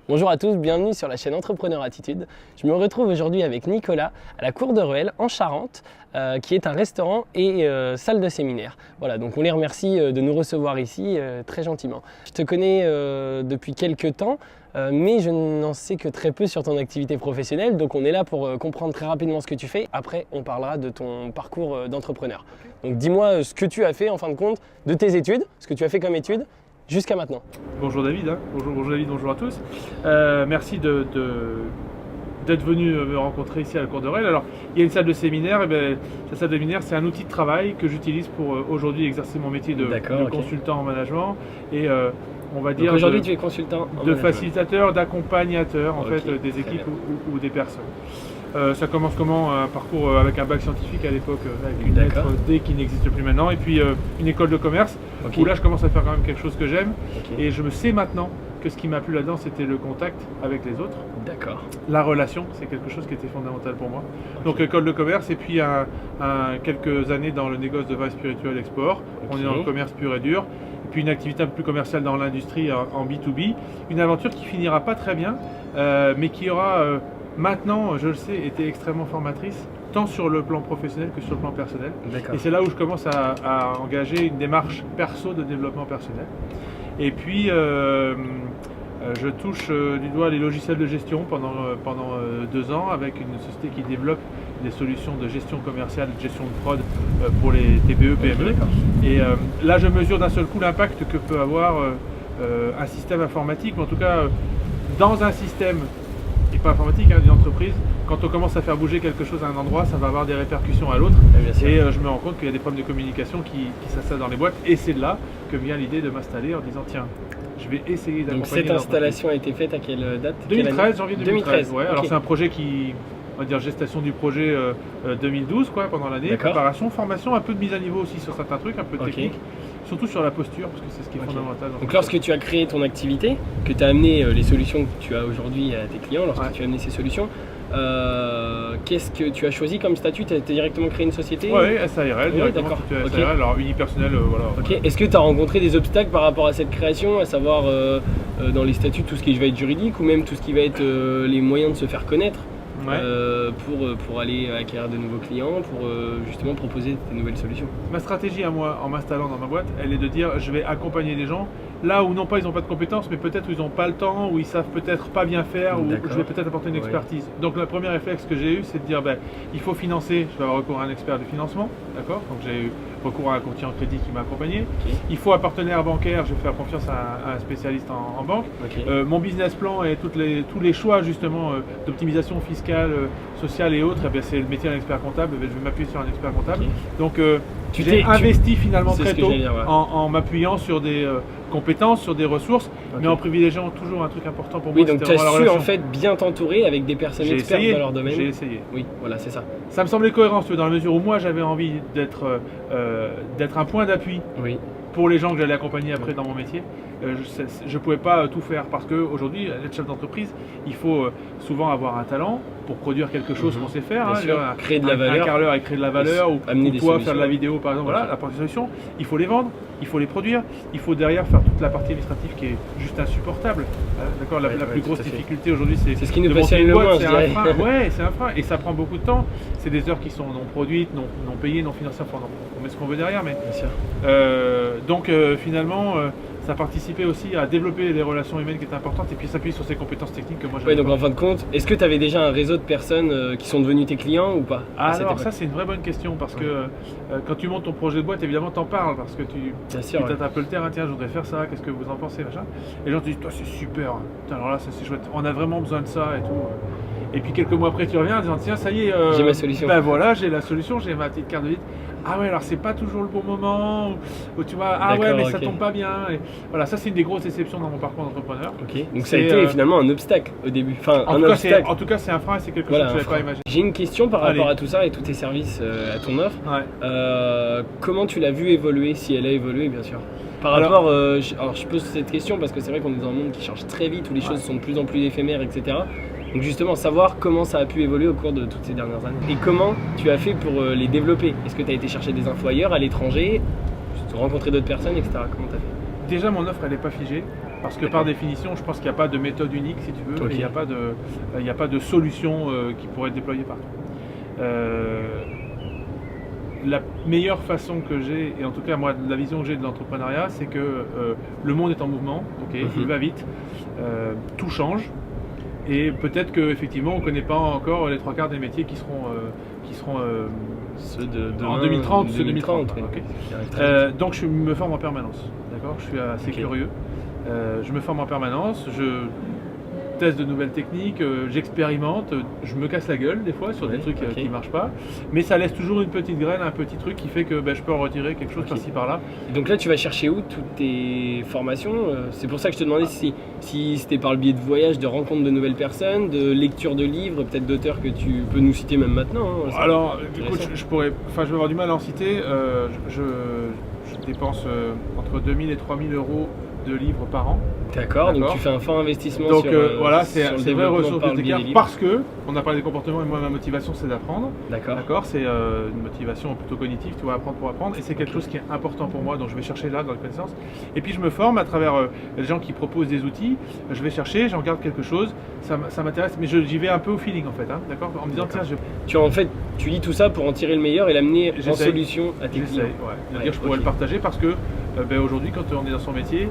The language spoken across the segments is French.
Bonjour à tous, bienvenue sur la chaîne Entrepreneur Attitude. Je me retrouve aujourd'hui avec Nicolas à la Cour de Ruelle en Charente, qui est un restaurant et salle de séminaire. Voilà, donc on les remercie de nous recevoir ici très gentiment. Je te connais depuis quelques temps, mais je n'en sais que très peu sur ton activité professionnelle, donc on est là pour comprendre très rapidement ce que tu fais. Après, on parlera de ton parcours d'entrepreneur. Donc dis-moi ce que tu as fait en fin de compte de tes études, ce que tu as fait comme études, jusqu'à maintenant. Bonjour David, bonjour David, bonjour à tous. Merci d'être venu me rencontrer ici à la Cour de Ruelle. Alors, il y a une salle de séminaire, et la salle de séminaire c'est un outil de travail que j'utilise pour aujourd'hui exercer mon métier de consultant en management. Et on va dire aujourd'hui tu es consultant de facilitateur, d'accompagnateur en fait des équipes ou des personnes. Ça commence comment? Un parcours avec un bac scientifique à l'époque, avec une lettre D qui n'existe plus maintenant, et puis une école de commerce, où là je commence à faire quand même quelque chose que j'aime, et je me sais maintenant que ce qui m'a plu là-dedans c'était le contact avec les autres. D'accord. La relation, c'est quelque chose qui était fondamental pour moi. Donc école de commerce, et puis quelques années dans le négoce de vin spirituel export. On est dans le commerce pur et dur. Et puis une activité un peu plus commerciale dans l'industrie en B2B. Une aventure qui finira pas très bien, mais qui aura... maintenant, je le sais, était extrêmement formatrice, tant sur le plan professionnel que sur le plan personnel. Et c'est là où je commence à engager une démarche perso de développement personnel. Et puis, je touche du doigt les logiciels de gestion pendant 2 ans avec une société qui développe des solutions de gestion commerciale, de gestion de prod pour les TPE, PME. Et là, je mesure d'un seul coup l'impact que peut avoir un système informatique, ou en tout cas, dans un système et pas informatique, d'une entreprise, quand on commence à faire bouger quelque chose à un endroit, ça va avoir des répercussions à l'autre. Et je me rends compte qu'il y a des problèmes de communication qui s'installent dans les boîtes. Et c'est de là que vient l'idée de m'installer en disant tiens, je vais essayer d'accompagner. Donc cette installation a été faite à quelle date? 2013, janvier 2013. Ouais. Okay. Alors c'est un projet qui, on va dire gestation du projet 2012 quoi, pendant l'année, préparation, formation, un peu de mise à niveau aussi sur certains trucs, un peu de technique. Surtout sur la posture, parce que c'est ce qui est fondamental. Donc lorsque tu as créé ton activité, que tu as amené les solutions que tu as aujourd'hui à tes clients, lorsque tu as amené ces solutions, qu'est-ce que tu as choisi comme statut? Tu as directement créé une société? Oui, SARL, directement. SARL, alors unipersonnel, voilà. Ok. Est-ce que tu as rencontré des obstacles par rapport à cette création, à savoir dans les statuts tout ce qui va être juridique, ou même tout ce qui va être les moyens de se faire connaître? Pour aller acquérir de nouveaux clients, pour justement proposer des nouvelles solutions. Ma stratégie à moi, en m'installant dans ma boîte, elle est de dire je vais accompagner les gens là où non pas ils n'ont pas de compétences, mais peut-être où ils n'ont pas le temps, où ils savent peut-être pas bien faire, où je vais peut-être apporter une expertise. Donc le premier réflexe que j'ai eu, c'est de dire il faut financer, je vais avoir recours à un expert de financement, d'accord. Donc j'ai eu recours à un courtier en crédit qui m'a accompagné. Il faut un partenaire bancaire, je vais faire confiance à un spécialiste en banque. Mon business plan et tous les choix justement d'optimisation fiscale, sociale et autres, c'est le métier d'un expert comptable, je vais m'appuyer sur un expert comptable. Donc j'ai investi finalement très tôt en m'appuyant sur des compétences, sur des ressources, mais en privilégiant toujours un truc important pour moi. Oui, donc tu as su en fait bien t'entourer avec des personnes expertes dans leur domaine. J'ai essayé. Oui, voilà, c'est ça. Ça me semblait cohérent, dans la mesure où moi j'avais envie d'être un point d'appui pour les gens que j'allais accompagner après dans mon métier. Je ne pouvais pas tout faire parce qu'aujourd'hui, être chef d'entreprise, il faut souvent avoir un talent pour produire quelque chose qu'on sait faire. Créer de la valeur. Un carreleur et créer de la valeur, ou toi faire de la vidéo par exemple. Voilà, apporter des solutions. Il faut les vendre, il faut les produire, il faut derrière faire toute la partie administrative qui est juste insupportable. D'accord, la plus grosse difficulté aujourd'hui, c'est ce qui nous passionne le moins. C'est un frein. Ouais, c'est un frein et ça prend beaucoup de temps. C'est des heures qui sont non produites, non payées, non financées. Enfin, on met ce qu'on veut derrière, mais donc finalement. Ça participait aussi à développer les relations humaines qui étaient importantes et puis s'appuyer sur ces compétences techniques que moi j'avais. Donc en fin de compte, est-ce que tu avais déjà un réseau de personnes qui sont devenues tes clients ou pas? Alors ça c'est une vraie bonne question parce que quand tu montes ton projet de boîte, évidemment t'en parles parce que tu tâtes un peu le terrain, tiens je voudrais faire ça, qu'est-ce que vous en pensez, machin. Et les gens te disent toi c'est super, alors là ça c'est chouette, on a vraiment besoin de ça et tout. Et puis quelques mois après tu reviens en disant tiens ça y est, j'ai ma solution. Ben voilà, j'ai la solution, j'ai ma petite carte de visite. Ah ouais, alors c'est pas toujours le bon moment, ou tu vois, ah ouais, mais ça tombe pas bien. Et voilà, ça c'est une des grosses déceptions dans mon parcours d'entrepreneur. Donc ça a été finalement un obstacle au début. Enfin, en tout cas, c'est un frein et c'est quelque chose que je n'avais pas imaginé. J'ai une question par rapport à tout ça et tous tes services à ton offre. Comment tu l'as vu évoluer, si elle a évolué, bien sûr? Par rapport, alors je pose cette question parce que c'est vrai qu'on est dans un monde qui change très vite, où les choses sont de plus en plus éphémères, etc. Donc justement, savoir comment ça a pu évoluer au cours de toutes ces dernières années. Et comment tu as fait pour les développer? Est-ce que tu as été chercher des infos ailleurs, à l'étranger, rencontrer d'autres personnes, etc. Comment tu as fait? Déjà, mon offre, elle n'est pas figée. Parce que par définition, je pense qu'il n'y a pas de méthode unique, si tu veux, et il n'y a pas de solution qui pourrait être déployée partout. La meilleure façon que j'ai, et en tout cas moi la vision que j'ai de l'entrepreneuriat, c'est que le monde est en mouvement, il va vite, tout change, et peut-être qu'effectivement on ne connaît pas encore les 3/4 des métiers qui seront ceux de demain, en 2030, ceux 2030. Donc je me forme en permanence, d'accord. Je suis assez curieux, je me forme en permanence, je teste de nouvelles techniques, j'expérimente, je me casse la gueule des fois sur des trucs qui ne marchent pas, mais ça laisse toujours une petite graine, un petit truc qui fait que je peux en retirer quelque chose par-ci par-là. Donc là tu vas chercher où toutes tes formations? C'est pour ça que je te demandais si c'était par le biais de voyages, de rencontres de nouvelles personnes, de lecture de livres, peut-être d'auteurs que tu peux nous citer même maintenant. Alors écoute, je vais avoir du mal à en citer, je dépense entre 2000 et 3000 euros de livres par an. D'accord, donc tu fais un fort investissement donc, sur voilà, sur le c'est vraie ressource par le biais d'écart des livres. parce que on a parlé des comportements et moi ma motivation c'est d'apprendre. D'accord. C'est une motivation plutôt cognitive, tu vois, apprendre pour apprendre, et c'est quelque chose qui est important pour moi, donc je vais chercher là dans les connaissances. Et puis je me forme à travers les gens qui proposent des outils, je vais chercher, j'en regarde quelque chose, ça m'intéresse, mais j'y vais un peu au feeling en fait, hein, d'accord, en me disant tiens, tu lis tout ça pour en tirer le meilleur et l'amener en solution à tes clients. Je pourrais le partager parce que aujourd'hui quand on est dans son métier,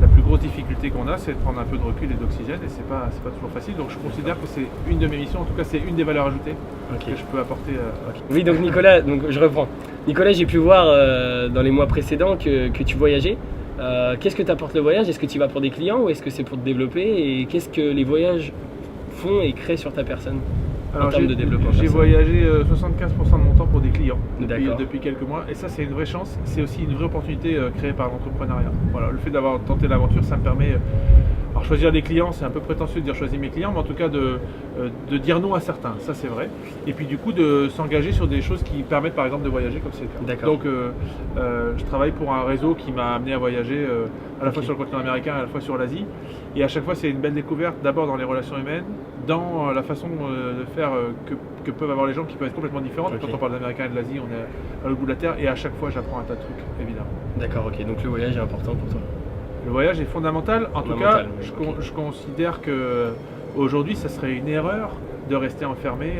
la plus grosse difficulté qu'on a, c'est de prendre un peu de recul et d'oxygène, et c'est pas toujours facile. Donc je considère que c'est une de mes missions, en tout cas c'est une des valeurs ajoutées que je peux apporter. Oui, donc Nicolas, je reprends. Nicolas, j'ai pu voir dans les mois précédents que tu voyageais. Qu'est-ce que t'apporte le voyage? Est-ce que tu y vas pour des clients ou est-ce que c'est pour te développer? Et qu'est-ce que les voyages font et créent sur ta personne? Alors j'ai voyagé 75% de mon temps pour des clients depuis quelques mois, et ça c'est une vraie chance, c'est aussi une vraie opportunité créée par l'entrepreneuriat. Voilà, le fait d'avoir tenté l'aventure, ça me permet, alors choisir des clients, c'est un peu prétentieux de dire choisir mes clients, mais en tout cas de dire non à certains, ça c'est vrai, et puis du coup de s'engager sur des choses qui permettent par exemple de voyager comme c'est le cas. Donc je travaille pour un réseau qui m'a amené à voyager à la fois sur le continent américain et à la fois sur l'Asie, et à chaque fois c'est une belle découverte, d'abord dans les relations humaines, dans la façon de faire que peuvent avoir les gens qui peuvent être complètement différentes. Quand on parle d'Américain et de l'Asie, on est à l'autre bout de la terre, et à chaque fois j'apprends un tas de trucs, évidemment. D'accord, ok, donc le voyage est important pour toi. Le voyage est fondamental, en tout cas je considère que aujourd'hui ça serait une erreur de rester enfermé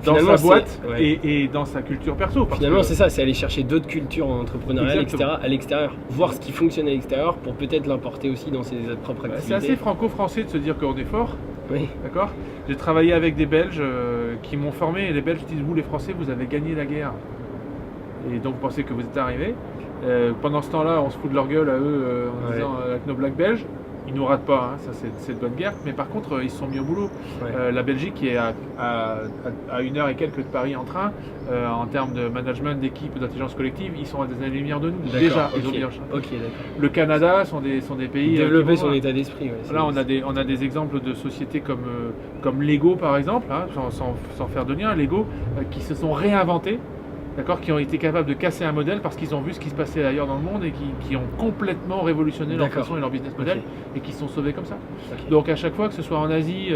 dans sa boîte et dans sa culture perso. Finalement c'est ça, c'est aller chercher d'autres cultures entrepreneuriales à l'extérieur, voir ce qui fonctionne à l'extérieur pour peut-être l'importer aussi dans ses propres activités. C'est assez franco-français de se dire qu'on est fort. Oui. D'accord. J'ai travaillé avec des Belges qui m'ont formé, et les Belges disent vous les Français vous avez gagné la guerre. Et donc pensez que vous êtes arrivés. Pendant ce temps-là, on se fout de leur gueule à eux en disant avec nos blagues belges. Ils nous ratent pas, hein, ça c'est de bonne guerre, mais par contre ils se sont mis au boulot. La Belgique qui est à 1 heure et quelques de Paris en train, en termes de management, d'équipe, d'intelligence collective, ils sont à des années-lumière de nous. Déjà, ils ont bien. Le Canada sont des pays développer son état d'esprit. Là on a des exemples de sociétés comme Lego par exemple, hein, sans faire de lien, Lego qui se sont réinventés. D'accord, qui ont été capables de casser un modèle parce qu'ils ont vu ce qui se passait ailleurs dans le monde et qui ont complètement révolutionné leur façon et leur business model et qui se sont sauvés comme ça. Donc à chaque fois, que ce soit en Asie,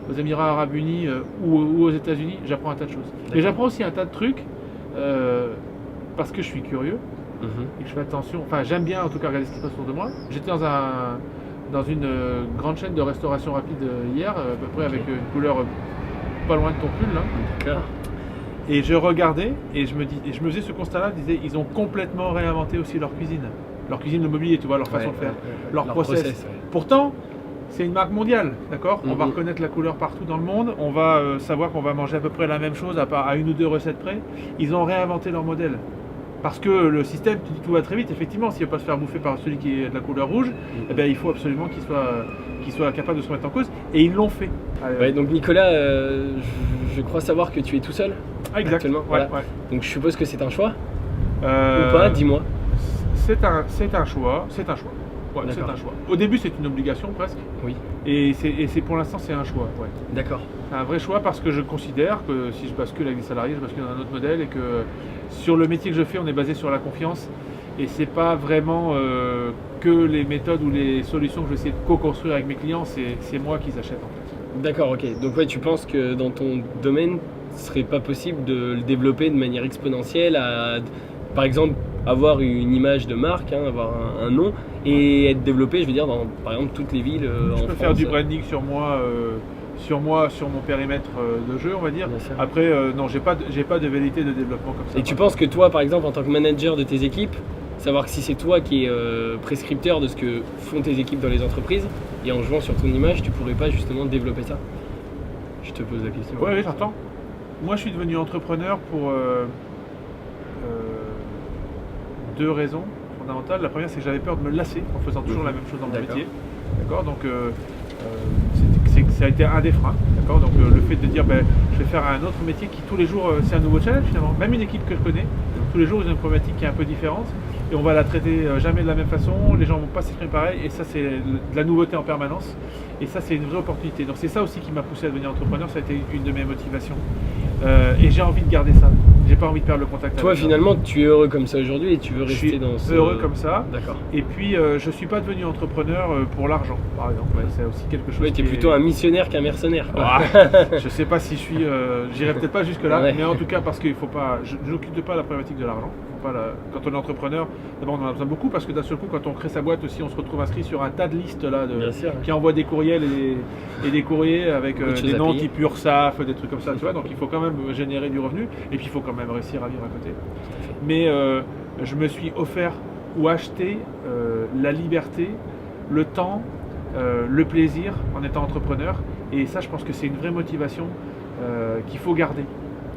aux Émirats Arabes Unis ou aux États-Unis, j'apprends un tas de choses. Mais j'apprends aussi un tas de trucs parce que je suis curieux et que je fais attention. Enfin, j'aime bien en tout cas regarder ce qui se passe autour de moi. J'étais dans une grande chaîne de restauration rapide hier, à peu près avec une couleur pas loin de ton pull là. D'accord. Et je regardais et je me faisais ce constat-là, je disais ils ont complètement réinventé aussi leur cuisine, le mobilier, tu vois, leur façon de faire, leur process. Pourtant, c'est une marque mondiale, d'accord. On va reconnaître la couleur partout dans le monde, on va savoir qu'on va manger à peu près la même chose à 1 ou 2 recettes près. Ils ont réinventé leur modèle. Parce que le système, tu dis tout va très vite, effectivement, s'il ne veut pas se faire bouffer par celui qui est de la couleur rouge, eh bien, il faut absolument qu'il soit capable de se remettre en cause, et ils l'ont fait. Donc Nicolas, je crois savoir que tu es tout seul actuellement. Voilà. Donc je suppose que c'est un choix ou pas, dis-moi. C'est un choix. Ouais, c'est un choix. Au début, c'est une obligation presque. Oui. Et pour l'instant, c'est un choix. Ouais. D'accord. C'est un vrai choix parce que je considère que si je bascule avec des salariés, je bascule dans un autre modèle et que sur le métier que je fais, on est basé sur la confiance. Et c'est pas vraiment que les méthodes ou les solutions que je vais essayer de co-construire avec mes clients, c'est moi qui les achète en fait. D'accord, ok. Donc ouais, tu penses que dans ton domaine, ce serait pas possible de le développer de manière exponentielle par exemple, avoir une image de marque, hein, avoir un nom et être développé, je veux dire, dans par exemple toutes les villes en Je peux France. faire du branding sur moi, sur mon périmètre de jeu, on va dire. Bien sûr. Après, non, j'ai pas de velléité de développement comme ça. Et tu penses que toi, par exemple, en tant que manager de tes équipes, savoir que si c'est toi qui es prescripteur de ce que font tes équipes dans les entreprises, et en jouant sur ton image, tu pourrais pas justement développer ça? Je te pose la question. Oui, j'entends. Moi, je suis devenu entrepreneur pour deux raisons fondamentales. La première, c'est que j'avais peur de me lasser en faisant toujours la même chose dans mon métier. D'accord. Donc, ça a été un des freins. D'accord. Donc, le fait de dire, je vais faire un autre métier qui tous les jours, c'est un nouveau challenge finalement. Même une équipe que je connais, tous les jours, ils ont une problématique qui est un peu différente. Et on va la traiter jamais de la même façon, les gens ne vont pas s'exprimer pareil, et ça c'est de la nouveauté en permanence, et ça c'est une vraie opportunité. Donc c'est ça aussi qui m'a poussé à devenir entrepreneur, ça a été une de mes motivations, et j'ai envie de garder ça, j'ai pas envie de perdre le contact Toi avec finalement tu es heureux comme ça aujourd'hui et tu veux rester dans ce... Je suis heureux comme ça, D'accord. Et puis je suis pas devenu entrepreneur pour l'argent par exemple, c'est aussi quelque chose tu es qui plutôt un missionnaire qu'un mercenaire. Je sais pas si je suis, j'irai peut-être pas jusque là, mais en tout cas parce qu'il faut pas, je n'occupe pas la problématique de l'argent. Quand on est entrepreneur, d'abord on en a besoin beaucoup parce que d'un seul coup quand on crée sa boîte aussi on se retrouve inscrit sur un tas de listes là qui envoient des courriels et des courriers avec des noms type URSAF, des trucs comme ça, tu vois, donc il faut quand même générer du revenu et puis il faut quand même réussir à vivre à côté. Mais je me suis offert ou acheté la liberté, le temps, le plaisir en étant entrepreneur, et ça je pense que c'est une vraie motivation qu'il faut garder.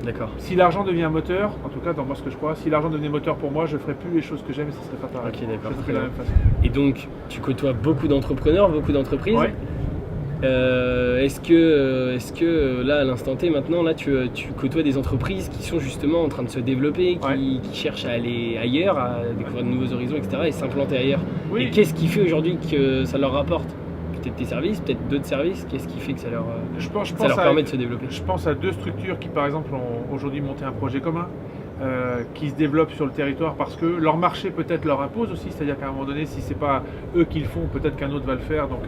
D'accord. Si l'argent devient moteur, en tout cas dans moi ce que je crois, si l'argent devenait moteur pour moi, je ne ferais plus les choses que j'aime et ce serait pas pareil. Ok, d'accord. Je ferais de la même façon. Et donc tu côtoies beaucoup d'entrepreneurs, beaucoup d'entreprises. Ouais. Est-ce que là à l'instant T maintenant là tu côtoies des entreprises qui sont justement en train de se développer, qui cherchent à aller ailleurs, à découvrir de nouveaux horizons, etc. et s'implanter ailleurs. Oui. Et qu'est-ce qui fait aujourd'hui que ça leur rapporte? Peut-être tes services, peut-être d'autres services, qu'est-ce qui fait que ça leur permet de se développer? Je pense à deux structures qui par exemple ont aujourd'hui monté un projet commun, qui se développent sur le territoire parce que leur marché peut-être leur impose aussi, c'est-à-dire qu'à un moment donné si c'est pas eux qui le font, peut-être qu'un autre va le faire, donc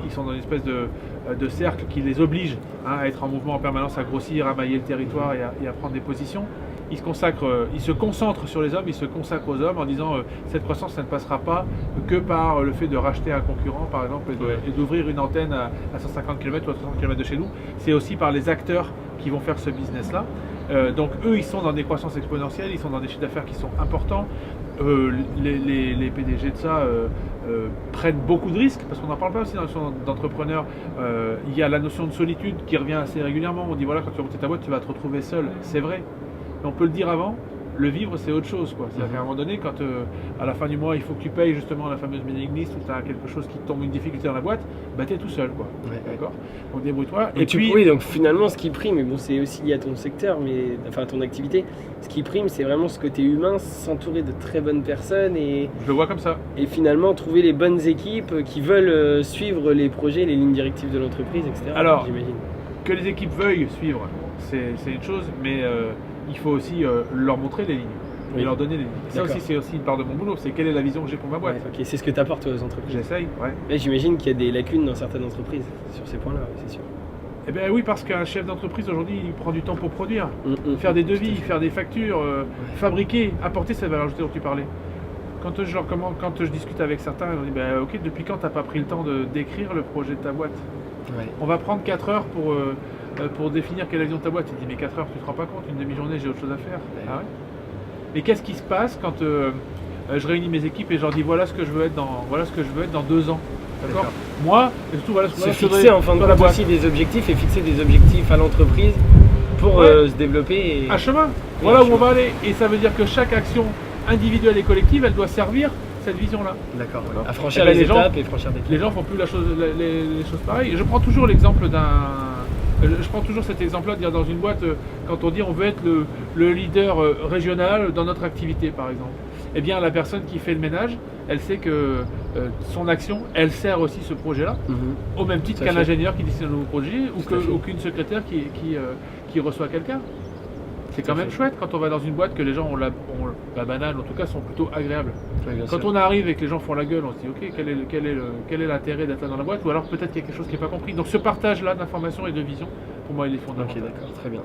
ils sont dans une espèce de cercle qui les oblige à être en mouvement en permanence, à grossir, à mailler le territoire et à prendre des positions. Ils se concentrent sur les hommes, ils se consacrent aux hommes en disant cette croissance ça ne passera pas que par le fait de racheter un concurrent par exemple et d'ouvrir une antenne à 150 km ou à 300 km de chez nous, c'est aussi par les acteurs qui vont faire ce business là. Donc eux ils sont dans des croissances exponentielles, ils sont dans des chiffres d'affaires qui sont importants, les PDG de ça prennent beaucoup de risques parce qu'on n'en parle pas aussi dans la notion d'entrepreneur. Il y a la notion de solitude qui revient assez régulièrement, on dit voilà quand tu vas monter ta boîte tu vas te retrouver seul, c'est vrai. On peut le dire avant, le vivre c'est autre chose, quoi. C'est-à-dire qu'à un moment donné, quand à la fin du mois il faut que tu payes justement la fameuse mailing list ou tu as quelque chose qui tombe, une difficulté dans la boîte, tu es tout seul, quoi. D'accord. Donc débrouille-toi. Et puis oui, donc finalement ce qui prime, mais bon c'est aussi lié à ton secteur, enfin à ton activité, ce qui prime c'est vraiment ce côté humain, s'entourer de très bonnes personnes et je le vois comme ça. Et finalement trouver les bonnes équipes qui veulent suivre les projets, les lignes directives de l'entreprise, etc. Alors, j'imagine. Que les équipes veuillent suivre, c'est une chose, mais il faut aussi leur montrer les lignes et leur donner les lignes. Ça aussi, c'est aussi une part de mon boulot, c'est quelle est la vision que j'ai pour ma boîte. Ok, c'est ce que tu apportes aux entreprises. J'essaye, ouais. Mais j'imagine qu'il y a des lacunes dans certaines entreprises sur ces points-là, c'est sûr. Eh bien oui, parce qu'un chef d'entreprise aujourd'hui, il prend du temps pour produire, faire des devis, faire des factures, fabriquer, apporter cette valeur ajoutée dont tu parlais. Quand je discute avec certains, ils me disent ok, depuis quand tu n'as pas pris le temps de décrire le projet de ta boîte? On va prendre 4 heures pour définir quelle est la vision de ta boîte. Tu te dis mais 4 heures tu te rends pas compte, une demi-journée j'ai autre chose à faire. Ah ouais. Et qu'est-ce qui se passe quand je réunis mes équipes et je leur dis voilà ce que je veux être dans 2 ans. D'accord. Moi, et surtout voilà ce que je fixer en fin de compte aussi des objectifs et fixer des objectifs à l'entreprise pour se développer. Un chemin. Voilà où on va aller. Et ça veut dire que chaque action individuelle et collective, elle doit servir cette vision-là. D'accord. À franchir les étapes et franchir des... Les gens font plus les choses pareilles. Je prends toujours l'exemple Je prends toujours cet exemple-là de dire dans une boîte, quand on dit on veut être le leader régional dans notre activité par exemple, eh bien la personne qui fait le ménage, elle sait que son action, elle sert aussi ce projet-là, au même titre qu'un ingénieur qui décide un nouveau projet ou qu'une secrétaire qui reçoit quelqu'un. C'est quand même chouette quand on va dans une boîte que les gens ont la banane, en tout cas sont plutôt agréables. Quand on arrive et que les gens font la gueule, on se dit ok, quel est l'intérêt d'être là dans la boîte, ou alors peut-être qu'il y a quelque chose qui n'est pas compris. Donc ce partage-là d'informations et de vision, pour moi il est Ok, fondamental. d'accord, très bien.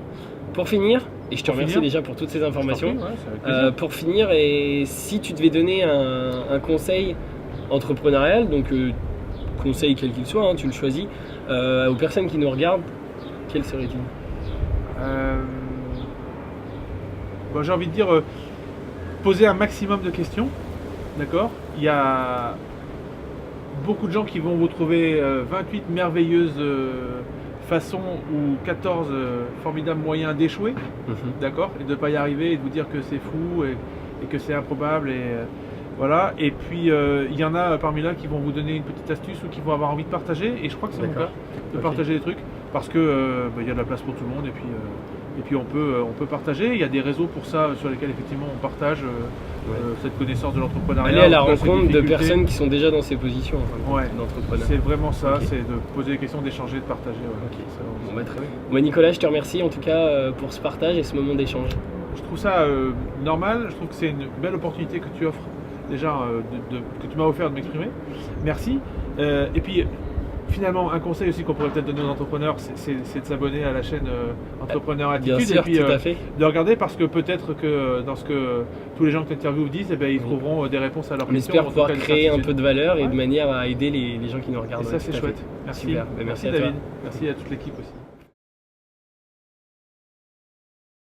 Pour finir, et je te remercie déjà pour toutes ces informations, Je t'en prie, ouais, c'est avec plaisir. pour finir, et si tu devais donner un conseil entrepreneurial, donc conseil quel qu'il soit, hein, tu le choisis, aux personnes qui nous regardent, quel serait-il? Bon, j'ai envie de dire, poser un maximum de questions, d'accord? Il y a beaucoup de gens qui vont vous trouver 28 merveilleuses façons ou 14 formidables moyens d'échouer, d'accord? Et de ne pas y arriver et de vous dire que c'est fou et que c'est improbable. Voilà. Et puis il y en a parmi là qui vont vous donner une petite astuce ou qui vont avoir envie de partager. Et je crois que c'est mon cas, de partager des trucs parce que il y a de la place pour tout le monde et puis on peut partager. Il y a des réseaux pour ça sur lesquels effectivement on partage cette connaissance de l'entrepreneuriat. Aller à la rencontre de personnes qui sont déjà dans ces positions d'entrepreneurs. C'est vraiment ça, c'est de poser des questions, d'échanger, de partager. Bon, bah, très bien. Bon, Nicolas, je te remercie en tout cas pour ce partage et ce moment d'échange. Je trouve ça normal, je trouve que c'est une belle opportunité que tu offres déjà, que tu m'as offert de m'exprimer. Merci. Et puis finalement, un conseil aussi qu'on pourrait peut-être donner aux entrepreneurs, c'est de s'abonner à la chaîne Entrepreneur Attitude. Bien sûr, et puis tout à fait. de regarder parce que peut-être que dans ce que tous les gens que tu interviews disent, eh ben, ils trouveront des réponses à leurs On questions. espère pouvoir créer un peu de valeur et Ouais. de manière à aider les gens qui nous regardent. Et ça, c'est chouette. Merci. Merci. Super. Merci à David. toi. Merci à toute l'équipe aussi.